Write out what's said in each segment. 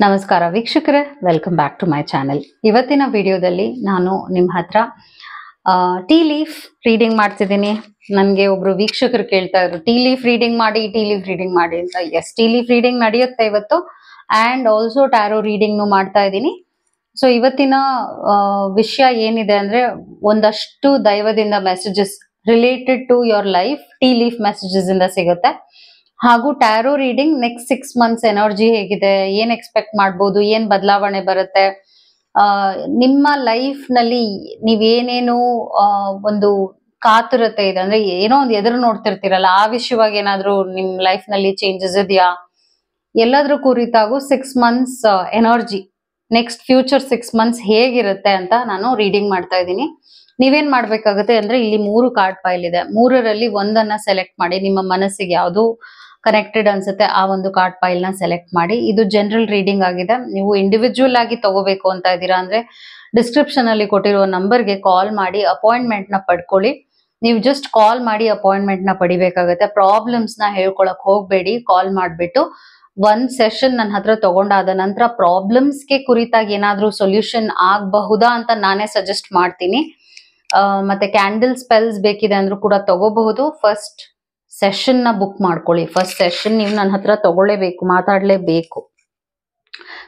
ನಮಸ್ಕಾರ ವೀಕ್ಷಕರೇ, welcome back to my channel. ಇವತ್ತಿನ ವಿಡಿಯೋದಲ್ಲಿ ನಾನು ನಿಮ್ಮ ಹತ್ರ ಟೀ ಲೀಫ್ ರೀಡಿಂಗ್ ಮಾಡ್ತಿದ್ದೀನಿ. ನನಗೆ ಒಬ್ರು ವೀಕ್ಷಕರು ಕೇಳ್ತಾ ಇದ್ರು, ಟೀ ಲೀಫ್ ರೀಡಿಂಗ್ ಮಾಡಿ ಅಂತ. ಎಸ್, ಟೀ ಲೀಫ್ ರೀಡಿಂಗ್ ನಡೆಯುತ್ತೆ ಇವತ್ತು, ಆ್ಯಂಡ್ ಆಲ್ಸೋ ಟ್ಯಾರೋ ರೀಡಿಂಗ್ನು ಮಾಡ್ತಾ ಇದ್ದೀನಿ. ಸೊ ಇವತ್ತಿನ ವಿಷಯ ಏನಿದೆ ಅಂದ್ರೆ, ಒಂದಷ್ಟು ದೈವದಿಂದ messages related to your life tea leaf messages ಇಂದ ಸಿಗುತ್ತೆ. ಹಾಗೂ tarot reading next 6 months energy ಹೇಗಿದೆ, ಏನ್ ಎಕ್ಸ್ಪೆಕ್ಟ್ ಮಾಡ್ಬೋದು, ಏನ್ ಬದಲಾವಣೆ ಬರುತ್ತೆ, ನಿಮ್ಮ ಲೈಫ್ ನಲ್ಲಿ ನೀವೇನೇನು ಒಂದು ಕಾತುರತೆ ಇದೆ ಅಂದ್ರೆ, ಏನೋ ಒಂದು ಎದುರು ನೋಡ್ತಿರ್ತೀರಲ್ಲ, ಆ ವಿಷಯವಾಗಿ ಏನಾದ್ರೂ ನಿಮ್ ಲೈಫ್ ನಲ್ಲಿ ಚೇಂಜಸ್ ಇದೆಯಾ, ಎಲ್ಲಾದ್ರೂ ಕುರಿತಾಗೂ 6 months energy, next future 6 months ಹೇಗಿರುತ್ತೆ ಅಂತ ನಾನು ರೀಡಿಂಗ್ ಮಾಡ್ತಾ ಇದ್ದೀನಿ. ನೀವೇನ್ ಮಾಡ್ಬೇಕಾಗುತ್ತೆ ಅಂದ್ರೆ, ಇಲ್ಲಿ 3 ಕಾರ್ಡ್ ಫೈಲ್ ಇದೆ. 3ರಲ್ಲಿ ಒಂದನ್ನ ಸೆಲೆಕ್ಟ್ ಮಾಡಿ, ನಿಮ್ಮ ಮನಸ್ಸಿಗೆ ಯಾವುದು ಕನೆಕ್ಟೆಡ್ ಅನ್ಸುತ್ತೆ ಆ ಒಂದು ಕಾರ್ಡ್ ಫೈಲ್ ನ ಸೆಲೆಕ್ಟ್ ಮಾಡಿ. ಇದು ಜನರಲ್ ರೀಡಿಂಗ್ ಆಗಿದೆ. ನೀವು ಇಂಡಿವಿಜುವಲ್ ಆಗಿ ತಗೋಬೇಕು ಅಂತ ಇದ್ದೀರಾ ಅಂದ್ರೆ, ಡಿಸ್ಕ್ರಿಪ್ಷನ್ ಅಲ್ಲಿ ಕೊಟ್ಟಿರುವ ನಂಬರ್ಗೆ ಕಾಲ್ ಮಾಡಿ ಅಪಾಯಿಂಟ್ಮೆಂಟ್ ನ ಪಡ್ಕೊಳ್ಳಿ. ನೀವು ಜಸ್ಟ್ ಕಾಲ್ ಮಾಡಿ ಅಪಾಯಿಂಟ್ಮೆಂಟ್ ನ ಪಡಿಬೇಕಾಗತ್ತೆ. ಪ್ರಾಬ್ಲಮ್ಸ್ ನ ಹೇಳ್ಕೊಳಕ್ ಹೋಗ್ಬೇಡಿ. ಕಾಲ್ ಮಾಡ್ಬಿಟ್ಟು ಒಂದ್ ಸೆಷನ್ ನನ್ನ ಹತ್ರ ತಗೊಂಡಾದ ನಂತರ ಪ್ರಾಬ್ಲಮ್ಸ್ಗೆ ಕುರಿತಾಗಿ ಏನಾದ್ರೂ ಸೊಲ್ಯೂಷನ್ ಆಗಬಹುದಾ ಅಂತ ನಾನೇ ಸಜೆಸ್ಟ್ ಮಾಡ್ತೀನಿ. ಮತ್ತೆ ಕ್ಯಾಂಡಲ್ ಸ್ಪೆಲ್ಸ್ ಬೇಕಿದೆ ಅಂದ್ರೂ ಕೂಡ ತಗೋಬಹುದು. ಫಸ್ಟ್ ಸೆಷನ್ ನ ಬುಕ್ ಮಾಡ್ಕೊಳ್ಳಿ. ಫಸ್ಟ್ ಸೆಷನ್ ನೀವು ನನ್ನ ಹತ್ರ ತಗೊಳ್ಳೇಬೇಕು, ಮಾತಾಡ್ಲೇಬೇಕು.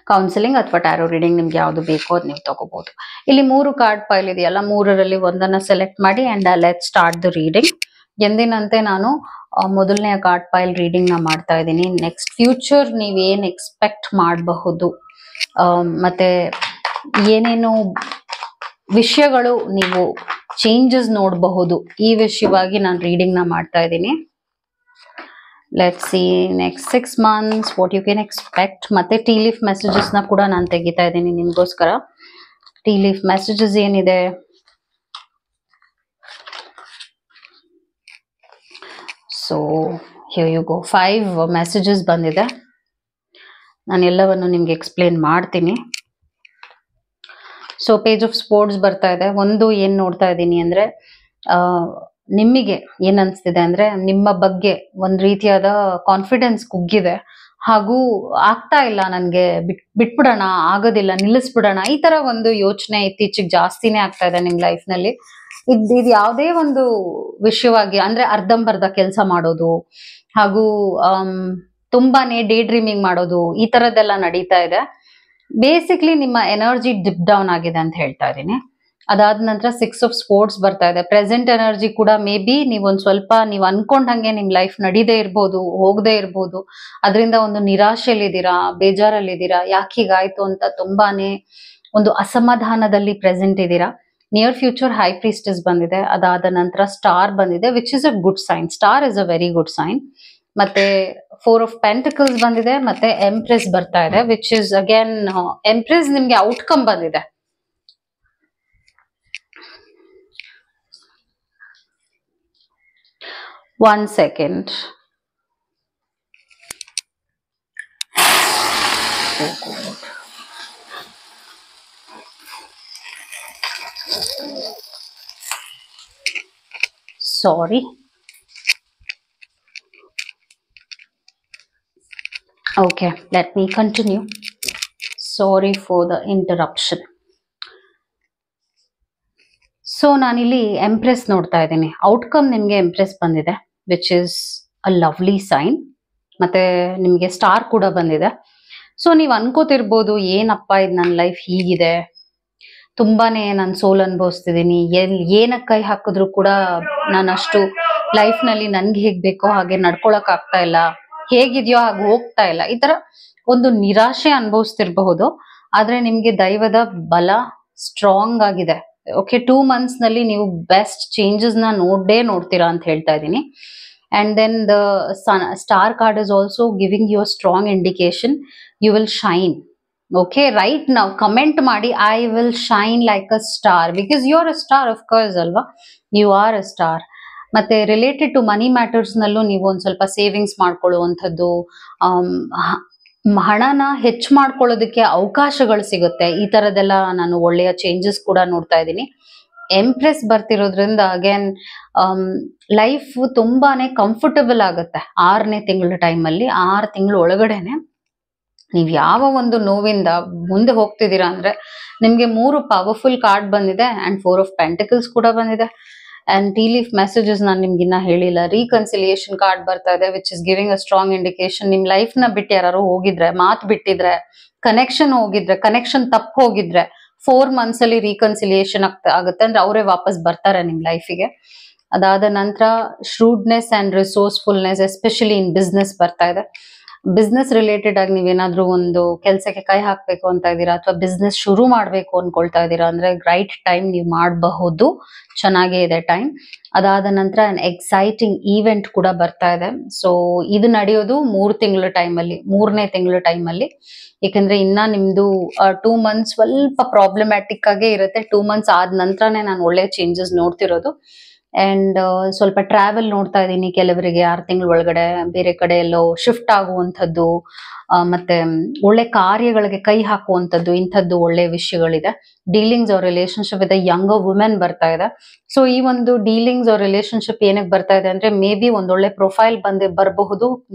ಕೌನ್ಸಿಲಿಂಗ್ ಅಥವಾ ಟ್ಯಾರೋ ರೀಡಿಂಗ್ ನಿಮ್ಗೆ ಯಾವ್ದು ಬೇಕೋ ಅದು ನೀವು ತಗೋಬಹುದು. ಇಲ್ಲಿ 3 ಕಾರ್ಡ್ ಫೈಲ್ ಇದೆಯಲ್ಲ, 3ರಲ್ಲಿ ಒಂದನ್ನ ಸೆಲೆಕ್ಟ್ ಮಾಡಿ and let start the reading. ಎಂದಿನಂತೆ ನಾನು ಮೊದಲನೆಯ ಕಾರ್ಡ್ ಫೈಲ್ ರೀಡಿಂಗ್ ನ ಮಾಡ್ತಾ ಇದ್ದೀನಿ. ನೆಕ್ಸ್ಟ್ ಫ್ಯೂಚರ್ ನೀವೇನ್ ಎಕ್ಸ್ಪೆಕ್ಟ್ ಮಾಡಬಹುದು, ಮತ್ತೆ ಏನೇನು ವಿಷಯಗಳು ನೀವು ಚೇಂಜಸ್ ನೋಡಬಹುದು, ಈ ವಿಷಯವಾಗಿ ನಾನು ರೀಡಿಂಗ್ ನ ಮಾಡ್ತಾ ಇದ್ದೀನಿ. Let's see next 6 months what you can expect. ಮತ್ತೆ ಟೀ ಲೀಫ್ ಮೆಸೇಜಸ್ ನ ಕೂಡ ನಾನು ತೆಗಿತಾ ಇದ್ದೀನಿ ನಿಮ್ಗೋಸ್ಕರ. ಟೀ ಲೀಫ್ ಮೆಸೇಜಸ್ ಏನಿದೆ, so here you go. 5 messages ಬಂದಿದೆ. ನಾನು ಎಲ್ಲವನ್ನು ನಿಮ್ಗೆ ಎಕ್ಸ್ಪ್ಲೇನ್ ಮಾಡ್ತೀನಿ. ಸೊ ಪೇಜ್ ಆಫ್ ಸ್ಪೋರ್ಟ್ಸ್ ಬರ್ತಾ ಇದೆ. ಒಂದು ಏನ್ ನೋಡ್ತಾ ಇದ್ದೀನಿ ಅಂದ್ರೆ, ನಿಮಗೆ ಏನ್ ಅನ್ಸ್ತಿದೆ ಅಂದ್ರೆ, ನಿಮ್ಮ ಬಗ್ಗೆ ಒಂದ್ ರೀತಿಯಾದ ಕಾನ್ಫಿಡೆನ್ಸ್ ಕುಗ್ಗಿದೆ, ಹಾಗೂ ಆಗ್ತಾ ಇಲ್ಲ, ನನ್ಗೆ ಬಿಟ್ಬಿಡೋಣ, ಆಗೋದಿಲ್ಲ, ನಿಲ್ಲಿಸ್ಬಿಡೋಣ, ಈ ತರ ಒಂದು ಯೋಚನೆ ಇತ್ತೀಚೆಗೆ ಜಾಸ್ತಿನೇ ಆಗ್ತಾ ಇದೆ ನಿಮ್ ಲೈಫ್ ನಲ್ಲಿ. ಇದು ಯಾವುದೇ ಒಂದು ವಿಷಯವಾಗಿ ಅಂದ್ರೆ, ಅರ್ಧಂಬರ್ಧ ಕೆಲಸ ಮಾಡೋದು, ಹಾಗೂ ತುಂಬಾನೇ ಡೇ ಡ್ರೀಮಿಂಗ್ ಮಾಡೋದು, ಈ ತರದ್ದೆಲ್ಲ ನಡೀತಾ ಇದೆ. ಬೇಸಿಕ್ಲಿ ನಿಮ್ಮ ಎನರ್ಜಿ ಡಿಪ್ ಡೌನ್ ಆಗಿದೆ ಅಂತ ಹೇಳ್ತಾ ಇದ್ದೀನಿ. ಅದಾದ ನಂತರ 6 of ಸ್ಪೋರ್ಟ್ಸ್ ಬರ್ತಾ ಇದೆ. ಪ್ರೆಸೆಂಟ್ ಎನರ್ಜಿ ಕೂಡ ಮೇ ಬಿ ನೀವೊಂದ್ ಸ್ವಲ್ಪ ನೀವು ಅನ್ಕೊಂಡಂಗೆ ನಿಮ್ ಲೈಫ್ ನಡೀದೇ ಇರ್ಬೋದು, ಹೋಗದೆ ಇರ್ಬೋದು. ಅದರಿಂದ ಒಂದು ನಿರಾಶೆಯಲ್ಲಿದ್ದೀರಾ, ಬೇಜಾರಲ್ಲಿದ್ದೀರಾ, ಯಾಕೆ ಹೀಗಾಯ್ತು ಅಂತ ತುಂಬಾನೇ ಒಂದು ಅಸಮಾಧಾನದಲ್ಲಿ ಪ್ರೆಸೆಂಟ್ ಇದ್ದೀರಾ. ನಿಯರ್ ಫ್ಯೂಚರ್ ಹೈ ಪ್ರೀಸ್ಟೆಸ್ ಬಂದಿದೆ. ಅದಾದ ನಂತರ ಸ್ಟಾರ್ ಬಂದಿದೆ, which is a good sign. Star is a very good sign. ಮತ್ತೆ 4 of Pentacles ಬಂದಿದೆ, ಮತ್ತೆ ಎಂಪ್ರೆಸ್ ಬರ್ತಾ ಇದೆ, ವಿಚ್ ಇಸ್ ಅಗೇನ್ ಎಂಪ್ರೆಸ್ ನಿಮ್ಗೆ ಔಟ್ಕಮ್ ಬಂದಿದೆ. One second. Oh God. Sorry. Okay, let me continue. Sorry for the interruption. So ನಾನಿಲ್ಲಿ empress ನೋಡ್ತಾ ಇದ್ದೀನಿ. ಔಟ್ಕಮ್ ನಿಮ್ಗೆ ಎಂಪ್ರೆಸ್ ಬಂದಿದೆ, which is a lovely sign. ಮತ್ತೆ ನಿಮ್ಗೆ ಸ್ಟಾರ್ ಕೂಡ ಬಂದಿದೆ. ಸೊ ನೀವು ಅನ್ಕೋತಿರ್ಬೋದು, ಏನಪ್ಪ ಇದು ನನ್ನ ಲೈಫ್ ಹೀಗಿದೆ, ತುಂಬಾನೇ ನಾನು ಸೋಲ್ ಅನುಭವಿಸ್ತಿದ್ದೀನಿ, ಏನಕ್ಕೆ ಕೈ ಹಾಕಿದ್ರು ಕೂಡ ನಾನು ಅಷ್ಟು ಲೈಫ್ ನಲ್ಲಿ ನನ್ಗೆ ಹೇಗ್ ಬೇಕೋ ಹಾಗೆ ನಡ್ಕೊಳಕ್ ಆಗ್ತಾ ಇಲ್ಲ, ಹೇಗಿದೆಯೋ ಹಾಗೆ ಹೋಗ್ತಾ ಇಲ್ಲ, ಈ ತರ ಒಂದು ನಿರಾಶೆ ಅನುಭವಿಸ್ತಿರ್ಬಹುದು. ಆದ್ರೆ ನಿಮ್ಗೆ ದೈವದ ಬಲ ಸ್ಟ್ರಾಂಗ್ ಆಗಿದೆ. ಓಕೆ, 2 months ನಲ್ಲಿ ನೀವು ಬೆಸ್ಟ್ ಚೇಂಜಸ್ ನ ನೋಡ್ತೀರಾ ಅಂತ ಹೇಳ್ತಾ ಇದ್ದೀನಿ. And then the star card is also giving you a strong indication, you will shine. Okay, right ನಾವು ಕಮೆಂಟ್ ಮಾಡಿ, I will shine like a star, because you are a star, of course ಅಲ್ವಾ, you are a star. ಮತ್ತೆ related to money matters ನಲ್ಲೂ ನೀವು ಒಂದ್ ಸ್ವಲ್ಪ savings ಮಾಡ್ಕೊಳ್ಳುವಂಥದ್ದು, ಹಣನ ಹೆಚ್ಚು ಮಾಡ್ಕೊಳ್ಳೋದಕ್ಕೆ ಅವಕಾಶಗಳು ಸಿಗುತ್ತೆ. ಈ ತರದೆಲ್ಲ ನಾನು ಒಳ್ಳೆಯ ಚೇಂಜಸ್ ಕೂಡ ನೋಡ್ತಾ ಇದ್ದೀನಿ. ಎಂಪ್ರೆಸ್ ಬರ್ತಿರೋದ್ರಿಂದ ಅಗೇನ್ ಲೈಫ್ ತುಂಬಾನೇ ಕಂಫರ್ಟಬಲ್ ಆಗುತ್ತೆ. 6ನೇ ತಿಂಗಳ ಟೈಮಲ್ಲಿ, 6 ತಿಂಗಳ ಒಳಗಡೆನೆ ನೀವ್ ಯಾವ ಒಂದು ನೋವಿಂದ ಮುಂದೆ ಹೋಗ್ತಿದ್ದೀರಾ ಅಂದ್ರೆ ನಿಮ್ಗೆ 3 ಪವರ್ಫುಲ್ ಕಾರ್ಡ್ ಬಂದಿದೆ ಅಂಡ್ 4 ಆಫ್ ಪೆಂಟಿಕಲ್ಸ್ ಕೂಡ ಬಂದಿದೆ. ಅಂಡ್ ಟೀ ಲೀಫ್ ಮೆಸೇಜಸ್ ನಾನು ನಿಮ್ಗೆ ಇನ್ನ ಹೇಳಿಲ್ಲ. ರೀಕನ್ಸಿಲಿಯೇಷನ್ ಕಾರ್ಡ್ ಬರ್ತಾ ಇದೆ which is giving a strong indication. ನಿಮ್ ಲೈಫ್ ನ ಬಿಟ್ಟು ಯಾರು ಹೋಗಿದ್ರೆ, ಮಾತ್ ಬಿಟ್ಟಿದ್ರೆ, ಕನೆಕ್ಷನ್ ಹೋಗಿದ್ರೆ, ಕನೆಕ್ಷನ್ ತಪ್ಪ ಹೋಗಿದ್ರೆ 4 months ಅಲ್ಲಿ ರೀಕನ್ಸಿಲಿಯೇಷನ್ ಆಗುತ್ತೆ ಅಂದ್ರೆ ಅವರೇ ವಾಪಸ್ ಬರ್ತಾರೆ ನಿಮ್ ಲೈಫಿಗೆ. ಅದಾದ ನಂತರ ಶ್ರೂಡ್ನೆಸ್ ಅಂಡ್ ರಿಸೋರ್ಸ್ಫುಲ್ನೆಸ್ ಎಸ್ಪೆಷಲಿ ಇನ್ ಬಿಸ್ನೆಸ್ ಬರ್ತಾ ಇದೆ. ಬಿಸ್ನೆಸ್ ರಿಲೇಟೆಡ್ ಆಗಿ ನೀವೇನಾದ್ರೂ ಒಂದು ಕೆಲಸಕ್ಕೆ ಕೈ ಹಾಕ್ಬೇಕು ಅಂತ ಇದ್ದೀರಾ ಅಥವಾ ಬಿಸ್ನೆಸ್ ಶುರು ಮಾಡ್ಬೇಕು ಅನ್ಕೊಳ್ತಾ ಇದ್ದೀರಾ ಅಂದ್ರೆ ರೈಟ್ ಟೈಮ್ ನೀವು ಮಾಡಬಹುದು, ಚೆನ್ನಾಗೇ ಇದೆ ಟೈಮ್. ಅದಾದ ನಂತರ ಎಕ್ಸೈಟಿಂಗ್ ಈವೆಂಟ್ ಕೂಡ ಬರ್ತಾ ಇದೆ. ಸೊ ಇದು ನಡೆಯೋದು 3 ತಿಂಗಳ ಟೈಮಲ್ಲಿ, 3ನೇ ತಿಂಗಳ ಟೈಮಲ್ಲಿ. ಯಾಕಂದ್ರೆ ಇನ್ನ ನಿಮ್ದು 2 months ಸ್ವಲ್ಪ ಪ್ರಾಬ್ಲಮ್ಯಾಟಿಕ್ ಆಗೇ ಇರುತ್ತೆ. 2 months ಆದ ನಂತರನೇ ನಾನು ಒಳ್ಳೆ ಚೇಂಜಸ್ ನೋಡ್ತಿರೋದು. ಅಂಡ್ ಸ್ವಲ್ಪ ಟ್ರಾವೆಲ್ ನೋಡ್ತಾ ಇದ್ದೀನಿ ಕೆಲವರಿಗೆ 6 ತಿಂಗಳ ಒಳಗಡೆ ಬೇರೆ ಕಡೆ ಎಲ್ಲೋ ಶಿಫ್ಟ್ ಆಗುವಂಥದ್ದು, ಮತ್ತೆ ಒಳ್ಳೆ ಕಾರ್ಯಗಳಿಗೆ ಕೈ ಹಾಕುವಂಥದ್ದು, ಇಂಥದ್ದು ಒಳ್ಳೆ ವಿಷಯಗಳಿದೆ. Dealings or relationship with younger women ಬರ್ತಾ ಇದೆ. ಸೊ ಈ ಒಂದು ಡೀಲಿಂಗ್ಸ್ ಆರ್ ರಿಲೇಶನ್ಶಿಪ್ ಏನಕ್ಕೆ ಬರ್ತಾ ಇದೆ ಅಂದ್ರೆ ಮೇ ಬಿ ಒಂದೊಳ್ಳೆ ಪ್ರೊಫೈಲ್ ಬರಬಹುದು.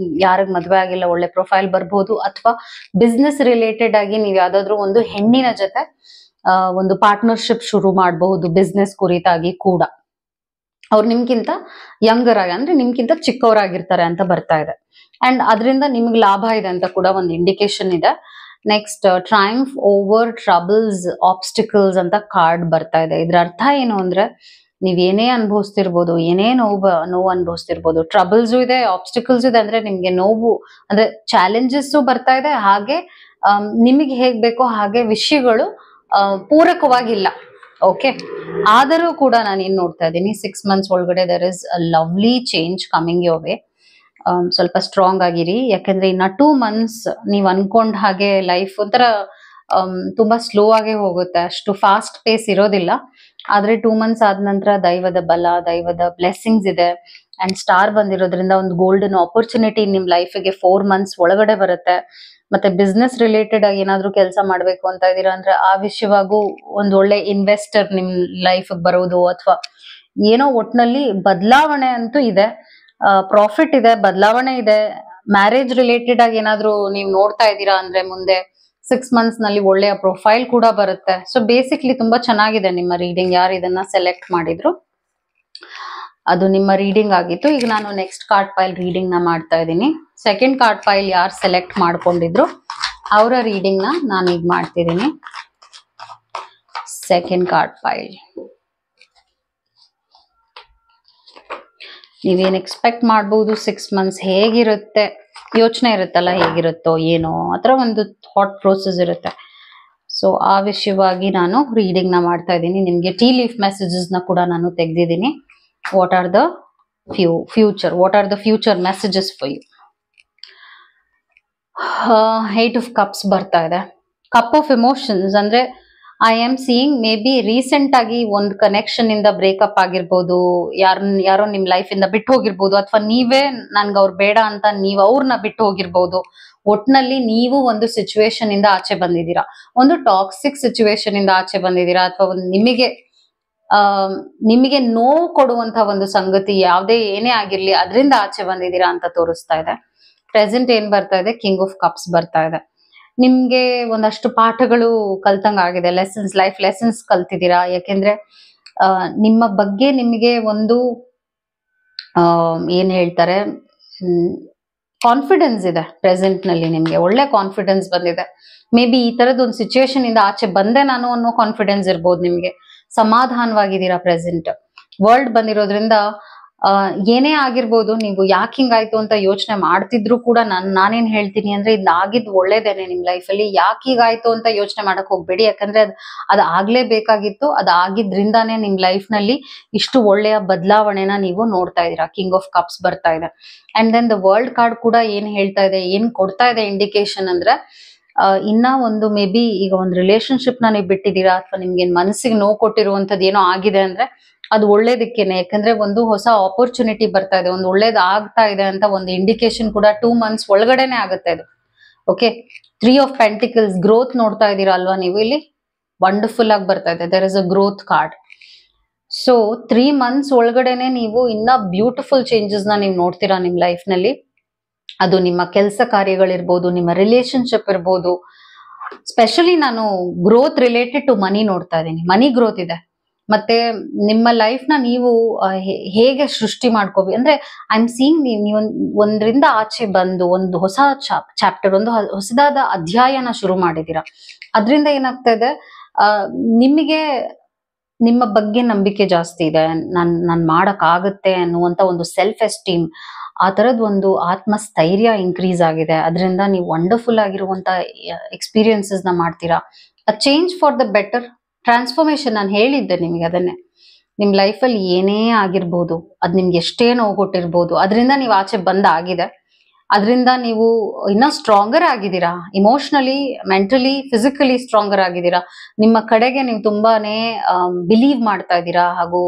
ಯಾರಿಗ್ ಮದ್ವೆ ಆಗಿಲ್ಲ ಒಳ್ಳೆ ಪ್ರೊಫೈಲ್ ಬರಬಹುದು, ಅಥವಾ ಬಿಸ್ನೆಸ್ ರಿಲೇಟೆಡ್ ಆಗಿ ನೀವು ಯಾವ್ದಾದ್ರು ಒಂದು ಹೆಣ್ಣಿನ ಜೊತೆ ಒಂದು ಪಾರ್ಟ್ನರ್ಶಿಪ್ ಶುರು ಮಾಡಬಹುದು ಬಿಸ್ನೆಸ್ ಕುರಿತಾಗಿ ಕೂಡ. ಅವ್ರು ನಿಮ್ಗಿಂತ ಯಂಗರ್ ಆಗಿ ಅಂದ್ರೆ ನಿಮ್ಗಿಂತ ಚಿಕ್ಕವರಾಗಿರ್ತಾರೆ ಅಂತ ಬರ್ತಾ ಇದೆ. ಅಂಡ್ ಅದರಿಂದ ನಿಮ್ಗೆ ಲಾಭ ಇದೆ ಅಂತ ಕೂಡ ಒಂದು ಇಂಡಿಕೇಶನ್ ಇದೆ. Next triumph over troubles obstacles ಅಂತ ಕಾರ್ಡ್ ಬರ್ತಾ ಇದೆ. ಇದ್ರ ಅರ್ಥ ಏನು ಅಂದ್ರೆ ನೀವ್ ಏನೇ ಅನುಭವಿಸ್ತಿರ್ಬೋದು, ಏನೇ ನೋವು ಅನುಭವಿಸ್ತಿರ್ಬೋದು, ಟ್ರಬಲ್ಸು ಇದೆ, ಆಬ್ಸ್ಟಿಕಲ್ಸ್ ಇದೆ. ಅಂದ್ರೆ ನಿಮ್ಗೆ ನೋವು ಅಂದ್ರೆ ಚಾಲೆಂಜಸ್ ಬರ್ತಾ ಇದೆ, ಹಾಗೆ ನಿಮಗೆ ಹೇಗ್ ಬೇಕೋ ಹಾಗೆ ವಿಷಯಗಳು ಪೂರಕವಾಗಿಲ್ಲ. ಓಕೆ, ಆದರೂ ಕೂಡ ನಾನು ಏನ್ ನೋಡ್ತಾ ಇದ್ದೀನಿ 6 months ಒಳಗಡೆ there is a lovely change coming your way. ಸ್ವಲ್ಪ ಸ್ಟ್ರಾಂಗ್ ಆಗಿರಿ. ಯಾಕಂದ್ರೆ ಇನ್ನ 2 months ನೀವ್ ಅನ್ಕೊಂಡ್ ಹಾಗೆ ಲೈಫ್ ಒಂಥರ ತುಂಬಾ ಸ್ಲೋ ಆಗೇ ಹೋಗುತ್ತೆ, ಅಷ್ಟು ಫಾಸ್ಟ್ ಪೇಸ್ ಇರೋದಿಲ್ಲ. ಆದ್ರೆ 2 months ಆದ ನಂತರ ದೈವದ ಬಲ, ದೈವದ ಬ್ಲೆಸ್ಸಿಂಗ್ಸ್ ಇದೆ. ಅಂಡ್ ಸ್ಟಾರ್ ಬಂದಿರೋದ್ರಿಂದ ಒಂದು ಗೋಲ್ಡನ್ ಆಪರ್ಚುನಿಟಿ ನಿಮ್ ಲೈಫಿಗೆ 4 months ಒಳಗಡೆ ಬರುತ್ತೆ. ಮತ್ತೆ ಬಿಸ್ನೆಸ್ ರಿಲೇಟೆಡ್ ಆಗಿ ಏನಾದ್ರು ಕೆಲಸ ಮಾಡ್ಬೇಕು ಅಂತ ಇದೀರಾ ಅಂದ್ರೆ ಆ ವಿಷಯವಾಗೂ ಒಂದ್ ಒಳ್ಳೆ ಇನ್ವೆಸ್ಟರ್ ನಿಮ್ ಲೈಫ್ ಬರೋದು, ಅಥವಾ ಏನೋ ಒಟ್ನಲ್ಲಿ ಬದಲಾವಣೆ ಅಂತೂ ಇದೆ, ಪ್ರಾಫಿಟ್ ಇದೆ, ಬದಲಾವಣೆ ಇದೆ. ಮ್ಯಾರೇಜ್ ರಿಲೇಟೆಡ್ ಆಗಿ ಏನಾದ್ರು ನೀವು ನೋಡ್ತಾ ಇದ್ದೀರಾ ಅಂದ್ರೆ ಮುಂದೆ 6 months ನಲ್ಲಿ ಒಳ್ಳೆಯ ಪ್ರೊಫೈಲ್ ಕೂಡ ಬರುತ್ತೆ. ಸೊ ಬೇಸಿಕ್ಲಿ ತುಂಬಾ ಚೆನ್ನಾಗಿದೆ ನಿಮ್ಮ ರೀಡಿಂಗ್. ಯಾರು ಇದನ್ನ ಸೆಲೆಕ್ಟ್ ಮಾಡಿದ್ರು ಅದು ನಿಮ್ಮ ರೀಡಿಂಗ್ ಆಗಿತ್ತು. ಈಗ ನಾನು ನೆಕ್ಸ್ಟ್ ಕಾರ್ಡ್ ಪೈಲ್ ರೀಡಿಂಗ್ ನ ಮಾಡ್ತಾ ಇದ್ದೀನಿ. ಸೆಕೆಂಡ್ ಕಾರ್ಡ್ ಪೈಲ್ ಯಾರು ಸೆಲೆಕ್ಟ್ ಮಾಡ್ಕೊಂಡಿದ್ರು ಅವರ ರೀಡಿಂಗ್ ನ ನಾನು ಈಗ ಮಾಡ್ತಿದ್ದೀನಿ. ಸೆಕೆಂಡ್ ಕಾರ್ಡ್ ಪೈಲ್ ನೀವೇನ್ ಎಕ್ಸ್ಪೆಕ್ಟ್ ಮಾಡಬಹುದು, 6 months ಹೇಗಿರುತ್ತೆ, ಯೋಚನೆ ಇರುತ್ತಲ್ಲ ಹೇಗಿರುತ್ತೋ ಏನೋ ಆತರ ಒಂದು ಥಾಟ್ ಪ್ರೋಸೆಸ್ ಇರುತ್ತೆ. ಸೊ ಆ ವಿಷಯವಾಗಿ ನಾನು ರೀಡಿಂಗ್ ನ ಮಾಡ್ತಾ ಇದ್ದೀನಿ. ನಿಮ್ಗೆ ಟೀ ಲೀಫ್ ಮೆಸೇಜಸ್ ನ ಕೂಡ ನಾನು ತೆಗೆದಿದ್ದೀನಿ. What are the future messages for you. 8 of cups ಬರ್ತಾ ಇದೆ. ಕಪ್ ಆಫ್ ಎಮೋಷನ್ಸ್ ಅಂದ್ರೆ I am seeing maybe recent ಆಗಿ ಒಂದು ಕನೆಕ್ಷನ್ ಇಂದ ಬ್ರೇಕಪ್ ಆಗಿರ್ಬೋದು, ಯಾರೋ ನಿಮ್ ಲೈಫ್ ಇಂದ ಬಿಟ್ಟು ಹೋಗಿರ್ಬೋದು, ಅಥವಾ ನೀವೇ ನನ್ಗೆ ಅವ್ರು ಬೇಡ ಅಂತ ನೀವ್ ಅವ್ರನ್ನ ಬಿಟ್ಟು ಹೋಗಿರ್ಬೋದು. ಒಟ್ನಲ್ಲಿ ನೀವು ಒಂದು ಸಿಚುವೇಶನ್ ಇಂದ ಆಚೆ ಬಂದಿದ್ದೀರಾ, ಒಂದು ಟಾಕ್ಸಿಕ್ ಸಿಚುವೇಶನ್ ಇಂದ ಆಚೆ ಬಂದಿದ್ದೀರಾ, ಅಥವಾ ಒಂದು ನಿಮಗೆ ನೋವು ಕೊಡುವಂತ ಒಂದು ಸಂಗತಿ ಯಾವ್ದೇ ಏನೇ ಆಗಿರ್ಲಿ ಅದರಿಂದ ಆಚೆ ಬಂದಿದ್ದೀರಾ ಅಂತ ತೋರಿಸ್ತಾ ಇದೆ. ಪ್ರೆಸೆಂಟ್ ಏನ್ ಬರ್ತಾ ಇದೆ, ಕಿಂಗ್ ಆಫ್ ಕಪ್ಸ್ ಬರ್ತಾ ಇದೆ. ನಿಮ್ಗೆ ಒಂದಷ್ಟು ಪಾಠಗಳು ಕಲ್ತಂಗ ಆಗಿದೆ, ಲೈಫ್ ಲೆಸನ್ಸ್ ಕಲ್ತಿದ್ದೀರಾ. ಯಾಕೆಂದ್ರೆ ನಿಮ್ಮ ಬಗ್ಗೆ ನಿಮಗೆ ಒಂದು ಏನ್ ಹೇಳ್ತಾರೆ ಕಾನ್ಫಿಡೆನ್ಸ್ ಇದೆ. ಪ್ರೆಸೆಂಟ್ ನಲ್ಲಿ ನಿಮ್ಗೆ ಒಳ್ಳೆ ಕಾನ್ಫಿಡೆನ್ಸ್ ಬಂದಿದೆ. ಮೇ ಬಿ ಈ ತರದ ಒಂದು ಸಿಚುವೇಶನ್ ಇಂದ ಆಚೆ ಬಂದೆ ನಾನು ಅನ್ನೋ ಕಾನ್ಫಿಡೆನ್ಸ್ ಇರ್ಬೋದು ನಿಮ್ಗೆ. ಸಮಾಧಾನವಾಗಿದ್ದೀರಾ. ಪ್ರೆಸೆಂಟ್ ವರ್ಲ್ಡ್ ಬಂದಿರೋದ್ರಿಂದ ಏನೇ ಆಗಿರ್ಬೋದು, ನೀವು ಯಾಕೆ ಹಿಂಗಾಯ್ತು ಅಂತ ಯೋಚನೆ ಮಾಡ್ತಿದ್ರು ಕೂಡ ನಾನೇನ್ ಹೇಳ್ತೀನಿ ಅಂದ್ರೆ ಇದ್ ಆಗಿದ್ ಒಳ್ಳೇದೇನೆ ನಿಮ್ ಲೈಫಲ್ಲಿ. ಯಾಕೆ ಹೀಗಾಯ್ತು ಅಂತ ಯೋಚನೆ ಮಾಡಕ್ ಹೋಗ್ಬೇಡಿ. ಯಾಕಂದ್ರೆ ಅದ್ ಆಗ್ಲೇಬೇಕಾಗಿತ್ತು. ಅದಾಗಿದ್ರಿಂದಾನೇ ನಿಮ್ ಲೈಫ್ ನಲ್ಲಿ ಇಷ್ಟು ಒಳ್ಳೆಯ ಬದಲಾವಣೆನ ನೀವು ನೋಡ್ತಾ ಇದೀರಾ. ಕಿಂಗ್ ಆಫ್ ಕಪ್ಸ್ ಬರ್ತಾ ಇದೆ. And then the world card ಕೂಡ ಏನ್ ಹೇಳ್ತಾ ಇದೆ, ಏನ್ ಕೊಡ್ತಾ ಇದೆ ಇಂಡಿಕೇಶನ್ ಅಂದ್ರೆ ಇನ್ನ ಒಂದು ಮೇ ಬಿ ಈಗ ಒಂದು ರಿಲೇಶನ್ಶಿಪ್ ನ ನೀವು ಬಿಟ್ಟಿದ್ದೀರಾ, ಅಥವಾ ನಿಮ್ಗೆ ಮನಸ್ಸಿಗೆ ನೋವು ಕೊಟ್ಟಿರುವಂತದ್ದು ಏನೋ ಆಗಿದೆ ಅಂದ್ರೆ ಅದು ಒಳ್ಳೇದಕ್ಕೇನೆ. ಯಾಕಂದ್ರೆ ಒಂದು ಹೊಸ ಆಪರ್ಚುನಿಟಿ ಬರ್ತಾ ಇದೆ, ಒಂದು ಒಳ್ಳೇದ್ ಆಗ್ತಾ ಇದೆ ಅಂತ ಒಂದು ಇಂಡಿಕೇಶನ್ ಕೂಡ 2 months ಒಳಗಡೆನೆ ಆಗುತ್ತೆ ಇದು. ಓಕೆ, 3 of Pentacles ಗ್ರೋತ್ ನೋಡ್ತಾ ಇದ್ದೀರಾ ಅಲ್ವಾ ನೀವು ಇಲ್ಲಿ. ವಂಡರ್ಫುಲ್ ಆಗಿ ಬರ್ತಾ ಇದೆ. There is a growth card. So 3 months ಒಳಗಡೆನೆ ನೀವು ಇನ್ನ ಬ್ಯೂಟಿಫುಲ್ ಚೇಂಜಸ್ ನ ನೀವು ನೋಡ್ತೀರಾ ನಿಮ್ ಲೈಫ್ ನಲ್ಲಿ. ಅದು ನಿಮ್ಮ ಕೆಲಸ ಕಾರ್ಯಗಳಿರ್ಬೋದು, ನಿಮ್ಮ ರಿಲೇಶನ್ಶಿಪ್ ಇರ್ಬೋದು. ಸ್ಪೆಷಲಿ ನಾನು ಗ್ರೋತ್ ರಿಲೇಟೆಡ್ ಟು ಮನಿ ನೋಡ್ತಾ ಇದ್ದೀನಿ. ಮನಿ ಗ್ರೋತ್ ಇದೆ. ಮತ್ತೆ ನಿಮ್ಮ ಲೈಫ್ ನ ನೀವು ಹೇಗೆ ಸೃಷ್ಟಿ ಮಾಡ್ಕೋಬೇಕು ಅಂದ್ರೆ ಐ ಆಮ್ ಸೀಯಿಂಗ್ ನೀವು ಒಂದರಿಂದ ಆಚೆ ಬಂದು ಒಂದು ಹೊಸ ಚಾಪ್ಟರ್, ಒಂದು ಹೊಸದಾದ ಅಧ್ಯಾಯನ ಶುರು ಮಾಡಿದೀರಾ. ಅದರಿಂದ ಏನಾಗ್ತಾ ಇದೆ, ನಿಮಗೆ ನಿಮ್ಮ ಬಗ್ಗೆ ನಂಬಿಕೆ ಜಾಸ್ತಿ ಇದೆ. ನಾನ್ ಮಾಡಕ್ ಆಗುತ್ತೆ ಅನ್ನುವಂತ ಒಂದು ಸೆಲ್ಫ್ ಎಸ್ಟೀಮ್, ಆ ತರದ್ ಒಂದು ಆತ್ಮಸ್ಥೈರ್ಯ ಇನ್ಕ್ರೀಸ್ ಆಗಿದೆ. ಅದರಿಂದ ನೀವು ವಂಡರ್ಫುಲ್ ಆಗಿರುವಂತ ಎಕ್ಸ್ಪೀರಿಯನ್ಸಸ್ ನ ಮಾಡ್ತೀರಾ. A change for the better, transformation. ನಾನು ಹೇಳಿದ್ದೆ ನಿಮ್ಗೆ ಅದನ್ನೇ. ನಿಮ್ ಲೈಫಲ್ಲಿ ಏನೇ ಆಗಿರ್ಬೋದು, ಅದ್ ನಿಮ್ಗೆ ಎಷ್ಟೇ ನೋವು ಕೊಟ್ಟಿರ್ಬೋದು, ಅದರಿಂದ ನೀವು ಆಚೆ ಬಂದಾಗಿದೆ. ಅದರಿಂದ ನೀವು ಇನ್ನೂ ಸ್ಟ್ರಾಂಗರ್ ಆಗಿದ್ದೀರಾ. ಇಮೋಷನಲಿ, ಮೆಂಟಲಿ, ಫಿಸಿಕಲಿ ಸ್ಟ್ರಾಂಗರ್ ಆಗಿದ್ದೀರಾ. ನಿಮ್ಮ ಕಡೆಗೆ ನೀವು ತುಂಬಾನೇ ಬಿಲೀವ್ ಮಾಡ್ತಾ ಇದ್ದೀರಾ ಹಾಗೂ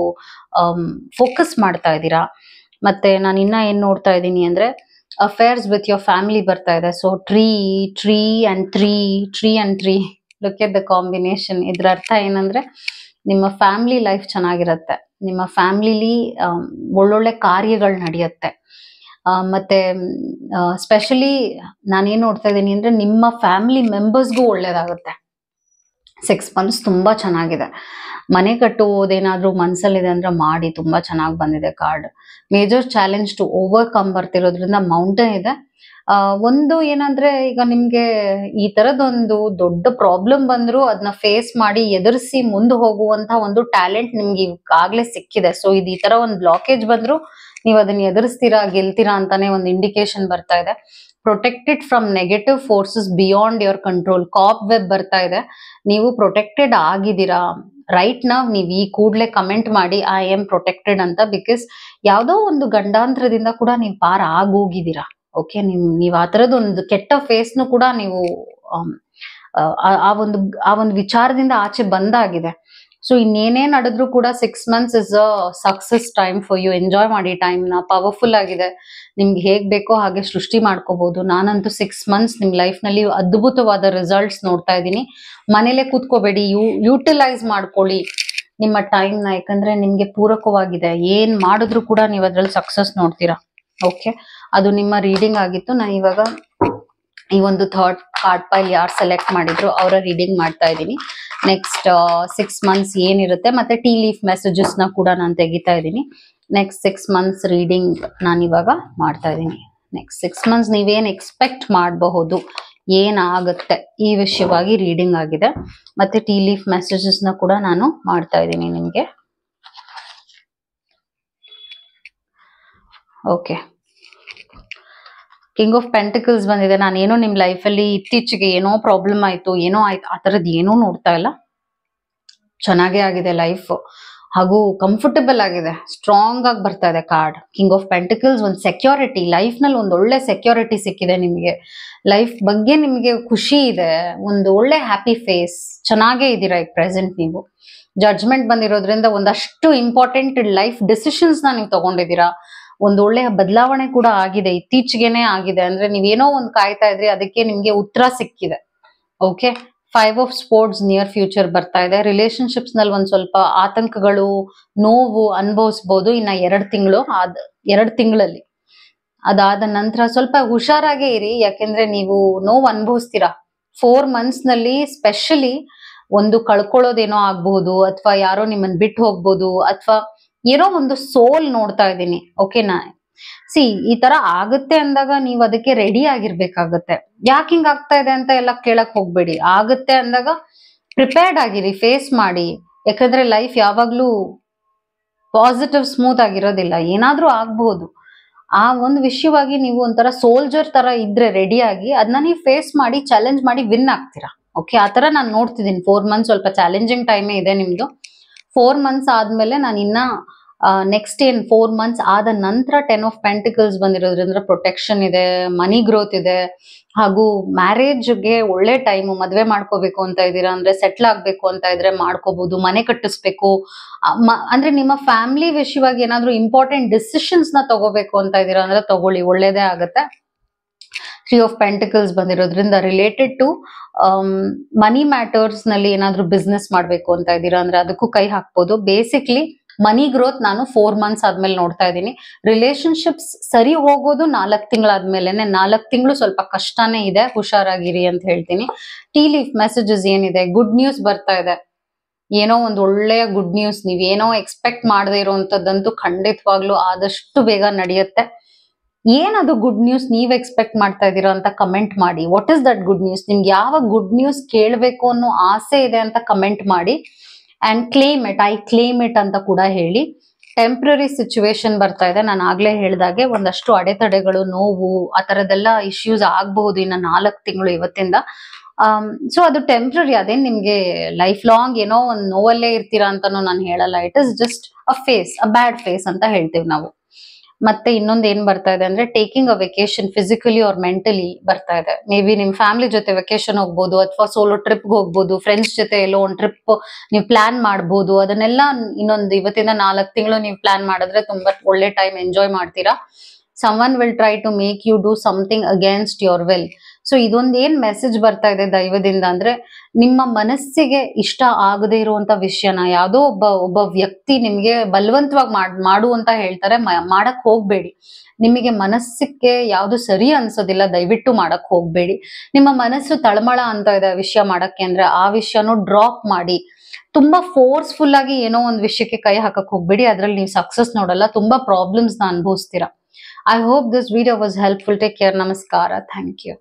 ಫೋಕಸ್ ಮಾಡ್ತಾ ಇದ್ದೀರಾ. ಮತ್ತೆ ನಾನು ಇನ್ನ ಏನ್ ನೋಡ್ತಾ ಇದ್ದೀನಿ ಅಂದ್ರೆ, ಅಫೇರ್ಸ್ ವಿತ್ ಯೋರ್ ಫ್ಯಾಮಿಲಿ ಬರ್ತಾ ಇದೆ. So tree and tree, look at the combination. ಇದ್ರ ಅರ್ಥ ಏನಂದ್ರೆ, ನಿಮ್ಮ ಫ್ಯಾಮಿಲಿ ಲೈಫ್ ಚೆನ್ನಾಗಿರತ್ತೆ. ನಿಮ್ಮ ಫ್ಯಾಮಿಲಿಲಿ ಒಳ್ಳೊಳ್ಳೆ ಕಾರ್ಯಗಳು ನಡೆಯುತ್ತೆ. ಮತ್ತೆ ಸ್ಪೆಷಲಿ ನಾನೇನ್ ನೋಡ್ತಾ ಇದ್ದೀನಿ ಅಂದ್ರೆ, ನಿಮ್ಮ ಫ್ಯಾಮಿಲಿ ಮೆಂಬರ್ಸ್ಗೂ ಒಳ್ಳೇದಾಗುತ್ತೆ. 6 months ತುಂಬಾ ಚೆನ್ನಾಗಿದೆ. ಮನೆ ಕಟ್ಟುವುದೇನಾದ್ರೂ ಮನ್ಸಲ್ಲಿದೆ ಅಂದ್ರೆ ಮಾಡಿ, ತುಂಬಾ ಚೆನ್ನಾಗಿ ಬಂದಿದೆ card. Major challenge to overcome ಬರ್ತಿರೋದ್ರಿಂದ ಮೌಂಟೇನ್ ಇದೆ. ಒಂದು ಏನಂದ್ರೆ, ಈಗ ನಿಮ್ಗೆ ಈ ತರದೊಂದು ದೊಡ್ಡ ಪ್ರಾಬ್ಲಮ್ ಬಂದ್ರು ಅದನ್ನ ಫೇಸ್ ಮಾಡಿ ಎದುರಿಸಿ ಮುಂದೆ ಹೋಗುವಂತ ಒಂದು ಟ್ಯಾಲೆಂಟ್ ನಿಮ್ಗೆ ಈಗಾಗ್ಲೇ ಸಿಕ್ಕಿದೆ. ಸೊ ಇದು ಈ ತರ ಒಂದು ಬ್ಲಾಕೇಜ್ ಬಂದ್ರು ನೀವು ಅದನ್ನ ಎದುರಿಸ್ತೀರಾ, ಗೆಲ್ತೀರಾ ಅಂತಾನೆ ಒಂದು ಇಂಡಿಕೇಶನ್ ಬರ್ತಾ ಇದೆ. Protected from negative forces beyond your control. ಕಾಪ್ ವೆಬ್ ಬರ್ತಾ ಇದೆ. ನೀವು ಪ್ರೊಟೆಕ್ಟೆಡ್ ಆಗಿದ್ದೀರಾ ರೈಟ್ ನಾವ್. ನೀವು ಈ ಕೂಡ್ಲೆ ಕಮೆಂಟ್ ಮಾಡಿ ಐ ಆಮ್ ಪ್ರೊಟೆಕ್ಟೆಡ್ ಅಂತ. ಬಿಕಾಸ್ ಯಾವ್ದೋ ಒಂದು ಗಂಡಾಂತರದಿಂದ ಕೂಡ ನೀವು ಪಾರ ಆಗೋಗಿದ್ದೀರಾ. ಓಕೆ, ನೀವು ಆ ತರದೊಂದು ಕೆಟ್ಟ ಫೇಸ್ನು ಕೂಡ ನೀವು ಆ ಒಂದು ವಿಚಾರದಿಂದ ಆಚೆ ಬಂದಾಗಿದೆ. ಸೊ ಇನ್ನೇನೇ ನಡೆದ್ರು ಕೂಡ 6 months is a success time for you. Enjoy ಮಾಡಿ ಟೈಮ್ ನ. ಪವರ್ಫುಲ್ ಆಗಿದೆ. ನಿಮ್ಗೆ ಹೇಗ್ ಬೇಕೋ ಹಾಗೆ ಸೃಷ್ಟಿ ಮಾಡ್ಕೋಬಹುದು. ನಾನಂತೂ 6 months ನಿಮ್ ಲೈಫ್ ನಲ್ಲಿ ಅದ್ಭುತವಾದ ರಿಸಲ್ಟ್ಸ್ ನೋಡ್ತಾ ಇದ್ದೀನಿ. ಮನೇಲೆ ಕೂತ್ಕೋಬೇಡಿ, ಯೂಟಿಲೈಸ್ ಮಾಡ್ಕೊಳ್ಳಿ ನಿಮ್ಮ ಟೈಮ್ ನ. ಯಾಕಂದ್ರೆ ನಿಮ್ಗೆ ಪೂರಕವಾಗಿದೆ. ಏನ್ ಮಾಡಿದ್ರು ಕೂಡ ನೀವು ಅದ್ರಲ್ಲಿ ಸಕ್ಸಸ್ ನೋಡ್ತೀರಾ. ಓಕೆ, ಅದು ನಿಮ್ಮ ರೀಡಿಂಗ್ ಆಗಿತ್ತು. ನಾನು ಇವಾಗ ಈ ಒಂದು ಥರ್ಡ್ ಕಾರ್ಡ್ ಪೈಲ್ ಯಾರು ಸೆಲೆಕ್ಟ್ ಮಾಡಿದ್ರು ಅವರ ರೀಡಿಂಗ್ ಮಾಡ್ತಾ ಇದ್ದೀನಿ. ನೆಕ್ಸ್ಟ್ 6 months ಏನಿರುತ್ತೆ, ಮತ್ತೆ ಟೀ ಲೀಫ್ ಮೆಸೇಜಸ್ ನ ಕೂಡ ನಾನು ತೆಗಿತಾ ಇದ್ದೀನಿ. ನೆಕ್ಸ್ಟ್ 6 months ರೀಡಿಂಗ್ ನಾನು ಇವಾಗ ಮಾಡ್ತಾ ಇದ್ದೀನಿ. ನೆಕ್ಸ್ಟ್ 6 months ನೀವೇನ್ ಎಕ್ಸ್ಪೆಕ್ಟ್ ಮಾಡಬಹುದು, ಏನಾಗುತ್ತೆ ಈ ವಿಷಯವಾಗಿ ರೀಡಿಂಗ್ ಆಗಿದೆ. ಮತ್ತೆ ಟೀ ಲೀಫ್ ಮೆಸೇಜಸ್ ನ ಕೂಡ ನಾನು ಮಾಡ್ತಾ ಇದ್ದೀನಿ ನಿಮ್ಗೆ. ಓಕೆ, ಕಿಂಗ್ ಆಫ್ ಪೆಂಟಿಕಲ್ಸ್ ಬಂದಿದೆ. ನಾನೇನೋ ನಿಮ್ ಲೈಫಲ್ಲಿ ಇತ್ತೀಚೆಗೆ ಏನೋ ಪ್ರಾಬ್ಲಮ್ ಆಯ್ತು, ಏನೋ ಆಯ್ತು, ಆ ತರದ್ ಏನೂ ನೋಡ್ತಾ ಇಲ್ಲ. ಚೆನ್ನಾಗೇ ಆಗಿದೆ ಲೈಫ್, ಹಾಗೂ ಕಂಫರ್ಟಬಲ್ ಆಗಿದೆ. ಸ್ಟ್ರಾಂಗ್ ಆಗಿ ಬರ್ತಾ ಇದೆ ಕಾರ್ಡ್. ಕಿಂಗ್ ಆಫ್ ಪೆಂಟಿಕಲ್ಸ್ ಒಂದು ಸೆಕ್ಯೂರಿಟಿ, ಲೈಫ್ ನಲ್ಲಿ ಒಂದು ಒಳ್ಳೆ ಸೆಕ್ಯೂರಿಟಿ ಸಿಕ್ಕಿದೆ ನಿಮ್ಗೆ. ಲೈಫ್ ಬಗ್ಗೆ ನಿಮ್ಗೆ ಖುಷಿ ಇದೆ. ಒಂದು ಒಳ್ಳೆ ಹ್ಯಾಪಿ ಫೇಸ್, ಚೆನ್ನಾಗೇ ಇದ್ದೀರಾ ಈಗ ಪ್ರೆಸೆಂಟ್ ನೀವು. ಜಡ್ಜ್ಮೆಂಟ್ ಬಂದಿರೋದ್ರಿಂದ ಒಂದಷ್ಟು ಇಂಪಾರ್ಟೆಂಟ್ ಲೈಫ್ ಡಿಸಿಷನ್ಸ್ ನ ನೀವು ತಗೊಂಡಿದ್ದೀರಾ. ಒಂದು ಒಳ್ಳೆಯ ಬದಲಾವಣೆ ಕೂಡ ಆಗಿದೆ, ಇತ್ತೀಚೆಗೆನೆ ಆಗಿದೆ. ಅಂದ್ರೆ ನೀವೇನೋ ಒಂದು ಕಾಯ್ತಾ ಇದ್ರಿ, ಅದಕ್ಕೆ ನಿಮ್ಗೆ ಉತ್ತರ ಸಿಕ್ಕಿದೆ. Okay, 5 of Swords near future ಬರ್ತಾ ಇದೆ. ರಿಲೇಶನ್ಶಿಪ್ಸ್ ನಲ್ಲಿ ಒಂದ್ ಸ್ವಲ್ಪ ಆತಂಕಗಳು, ನೋವು ಅನುಭವಿಸಬಹುದು ಇನ್ನ 2 ತಿಂಗಳಲ್ಲಿ. ಅದಾದ ನಂತರ ಸ್ವಲ್ಪ ಹುಷಾರಾಗೇ ಇರಿ, ಯಾಕೆಂದ್ರೆ ನೀವು ನೋವು ಅನುಭವಿಸ್ತೀರಾ 4 months ನಲ್ಲಿ. ಸ್ಪೆಷಲಿ ಒಂದು ಕಳ್ಕೊಳ್ಳೋದೇನೋ ಆಗ್ಬಹುದು, ಅಥವಾ ಯಾರೋ ನಿಮ್ಮನ್ನ ಬಿಟ್ಟು ಹೋಗ್ಬೋದು, ಅಥವಾ ಏನೋ ಒಂದು ಸೋಲ್ ನೋಡ್ತಾ ಇದ್ದೀನಿ. ಓಕೆನಾ, ಈ ತರ ಆಗುತ್ತೆ ಅಂದಾಗ ನೀವು ಅದಕ್ಕೆ ರೆಡಿ ಆಗಿರ್ಬೇಕಾಗತ್ತೆ. ಯಾಕೆ ಹಿಂಗ್ ಆಗ್ತಾ ಇದೆ ಅಂತ ಎಲ್ಲ ಕೇಳಕ್ ಹೋಗ್ಬೇಡಿ. ಆಗುತ್ತೆ ಅಂದಾಗ ಪ್ರಿಪೇರ್ಡ್ ಆಗಿರಿ, ಫೇಸ್ ಮಾಡಿ. ಯಾಕಂದ್ರೆ ಲೈಫ್ ಯಾವಾಗ್ಲೂ ಪಾಸಿಟಿವ್ ಸ್ಮೂತ್ ಆಗಿರೋದಿಲ್ಲ, ಏನಾದ್ರೂ ಆಗ್ಬಹುದು. ಆ ಒಂದು ವಿಷಯವಾಗಿ ನೀವು ಒಂಥರ ಸೋಲ್ಜರ್ ತರ ಇದ್ರೆ ರೆಡಿ ಆಗಿ ಅದನ್ನ ನೀವು ಫೇಸ್ ಮಾಡಿ, ಚಾಲೆಂಜ್ ಮಾಡಿ ವಿನ್ ಆಗ್ತೀರಾ. ಓಕೆ, ಆ ತರ ನಾನು ನೋಡ್ತಿದ್ದೀನಿ. 4 months ಸ್ವಲ್ಪ ಚಾಲೆಂಜಿಂಗ್ ಟೈಮೇ ಇದೆ ನಿಮ್ದು. 4 months ಆದ್ಮೇಲೆ ನಾನು ಇನ್ನ ನೆಕ್ಸ್ಟ್ 4 months ಆದ ನಂತರ 10 of Pentacles ಬಂದಿರೋದ್ರಿಂದ ಪ್ರೊಟೆಕ್ಷನ್ ಇದೆ, ಮನಿ ಗ್ರೋತ್ ಇದೆ, ಹಾಗೂ ಮ್ಯಾರೇಜ್ಗೆ ಒಳ್ಳೆ ಟೈಮು. ಮದ್ವೆ ಮಾಡ್ಕೋಬೇಕು ಅಂತ ಇದ್ದೀರಾ ಅಂದ್ರೆ, ಸೆಟ್ಲ್ ಆಗ್ಬೇಕು ಅಂತ ಇದ್ರೆ ಮಾಡ್ಕೋಬಹುದು. ಮನೆ ಕಟ್ಟಿಸ್ಬೇಕು ಅಂದ್ರೆ, ನಿಮ್ಮ ಫ್ಯಾಮಿಲಿ ವಿಷಯವಾಗಿ ಏನಾದ್ರೂ ಇಂಪಾರ್ಟೆಂಟ್ ಡಿಸಿಷನ್ಸ್ ನ ತಗೋಬೇಕು ಅಂತ ಇದ್ದೀರಾ ಅಂದ್ರೆ ತಗೊಳ್ಳಿ, ಒಳ್ಳೇದೇ ಆಗತ್ತೆ. 3 of Pentacles ಬಂದಿರೋದ್ರಿಂದ ರಿಲೇಟೆಡ್ ಟು ಮನಿ ಮ್ಯಾಟರ್ಸ್ ನಲ್ಲಿ ಏನಾದ್ರೂ ಬಿಸ್ನೆಸ್ ಮಾಡ್ಬೇಕು ಅಂತ ಇದ್ದೀರಾ ಅಂದ್ರೆ ಅದಕ್ಕೂ ಕೈ ಹಾಕ್ಬೋದು. ಬೇಸಿಕ್ಲಿ ಮನಿ ಗ್ರೋತ್ ನಾನು 4 ಮಂತ್ಸ್ ಆದ್ಮೇಲೆ ನೋಡ್ತಾ ಇದ್ದೀನಿ. ರಿಲೇಶನ್ಶಿಪ್ಸ್ ಸರಿ ಹೋಗೋದು 4 ತಿಂಗಳಾದ್ಮೇಲೆನೆ. 4 ತಿಂಗಳು ಸ್ವಲ್ಪ ಕಷ್ಟನೇ ಇದೆ, ಹುಷಾರಾಗಿರಿ ಅಂತ ಹೇಳ್ತೀನಿ. ಟೀ ಲೀಫ್ ಮೆಸೇಜಸ್ ಏನಿದೆ, ಗುಡ್ ನ್ಯೂಸ್ ಬರ್ತಾ ಇದೆ. ಏನೋ ಒಂದು ಒಳ್ಳೆಯ ಗುಡ್ ನ್ಯೂಸ್, ನೀವೇನೋ ಎಕ್ಸ್ಪೆಕ್ಟ್ ಮಾಡದೇ ಇರುವಂತದ್ದಂತೂ ಖಂಡಿತವಾಗ್ಲೂ ಆದಷ್ಟು ಬೇಗ ನಡೆಯುತ್ತೆ. ಏನದು ಗುಡ್ ನ್ಯೂಸ್ ನೀವ್ ಎಕ್ಸ್ಪೆಕ್ಟ್ ಮಾಡ್ತಾ ಇದೀರಾ ಅಂತ ಕಮೆಂಟ್ ಮಾಡಿ. What is that good news? ನಿಮ್ಗೆ ಯಾವ ಗುಡ್ ನ್ಯೂಸ್ ಕೇಳಬೇಕು ಅನ್ನೋ ಆಸೆ ಇದೆ ಅಂತ ಕಮೆಂಟ್ ಮಾಡಿ. And claim it, I claim it ಅಂತ ಕೂಡ ಹೇಳಿ. ಟೆಂಪ್ರರಿ ಸಿಚುವೇಶನ್ ಬರ್ತಾ ಇದೆ. ನಾನು ಆಗ್ಲೇ ಹೇಳ್ದಾಗೆ ಒಂದಷ್ಟು ಅಡೆತಡೆಗಳು, ನೋವು, ಆ ತರದೆಲ್ಲ ಇಶ್ಯೂಸ್ ಆಗಬಹುದು ಇನ್ನ 4 ತಿಂಗಳು ಇವತ್ತಿಂದ. ಸೊ ಅದು ಟೆಂಪ್ರರಿ, ಅದೇನ್ ನಿಮ್ಗೆ ಲೈಫ್ ಲಾಂಗ್ ಏನೋ ಒಂದು ನೋವಲ್ಲೇ ಇರ್ತೀರಾ ಅಂತಾನು ನಾನು ಹೇಳಲ್ಲ. It is just a phase, a bad phase ಅಂತ ಹೇಳ್ತೀವಿ ನಾವು. ಮತ್ತೆ ಇನ್ನೊಂದು ಏನ್ ಬರ್ತಾ ಇದೆ ಅಂದ್ರೆ taking a vacation, physically or mentally ಬರ್ತಾ ಇದೆ. ಮೇ ಬಿ ನಿಮ್ ಫ್ಯಾಮಿಲಿ ಜೊತೆ ವೆಕೇಶನ್ ಹೋಗ್ಬೋದು, ಅಥವಾ ಸೋಲೋ ಟ್ರಿಪ್ ಹೋಗ್ಬೋದು, ಫ್ರೆಂಡ್ಸ್ ಜೊತೆ ಎಲ್ಲೋ ಒಂದು ಟ್ರಿಪ್ ನೀವು ಪ್ಲಾನ್ ಮಾಡ್ಬೋದು. ಅದನ್ನೆಲ್ಲ ಇನ್ನೊಂದು ಇವತ್ತಿಂದ 4 ತಿಂಗಳು ನೀವು ಪ್ಲಾನ್ ಮಾಡಿದ್ರೆ ತುಂಬಾ ಒಳ್ಳೆ ಟೈಮ್ ಎಂಜಾಯ್ ಮಾಡ್ತೀರಾ. someone will try to make you do something against your will. So ಇದೊಂದು ಏನ್ ಮೆಸೇಜ್ ಬರ್ತಾ ಇದೆ ದೈವದಿಂದ ಅಂದ್ರೆ, ನಿಮ್ಮ ಮನಸ್ಸಿಗೆ ಇಷ್ಟ ಆಗದೆ ಇರುವಂತ ವಿಷಯನ ಯಾವ್ದೋ ಒಬ್ಬ ವ್ಯಕ್ತಿ ನಿಮ್ಗೆ ಬಲವಂತವಾಗಿ ಮಾಡು ಅಂತ ಹೇಳ್ತಾರೆ, ಮಾಡಕ್ ಹೋಗ್ಬೇಡಿ. ನಿಮಗೆ ಮನಸ್ಸಿಗೆ ಯಾವ್ದು ಸರಿ ಅನ್ಸೋದಿಲ್ಲ, ದಯವಿಟ್ಟು ಮಾಡಕ್ ಹೋಗ್ಬೇಡಿ. ನಿಮ್ಮ ಮನಸ್ಸು ತಳಮಳ ಅಂತ ಇದೆ ವಿಷಯ ಮಾಡಕ್ಕೆ ಅಂದ್ರೆ, ಆ ವಿಷಯನೂ ಡ್ರಾಪ್ ಮಾಡಿ. ತುಂಬಾ ಫೋರ್ಸ್ಫುಲ್ ಆಗಿ ಏನೋ ಒಂದ್ ವಿಷಯಕ್ಕೆ ಕೈ ಹಾಕಕ್ ಹೋಗ್ಬೇಡಿ. ಅದ್ರಲ್ಲಿ ನೀವು ಸಕ್ಸಸ್ ನೋಡಲ್ಲ, ತುಂಬಾ ಪ್ರಾಬ್ಲಮ್ಸ್ ನ ಅನುಭವಿಸ್ತೀರಾ. I hope this video was helpful. Take care. Namaskara. Thank you.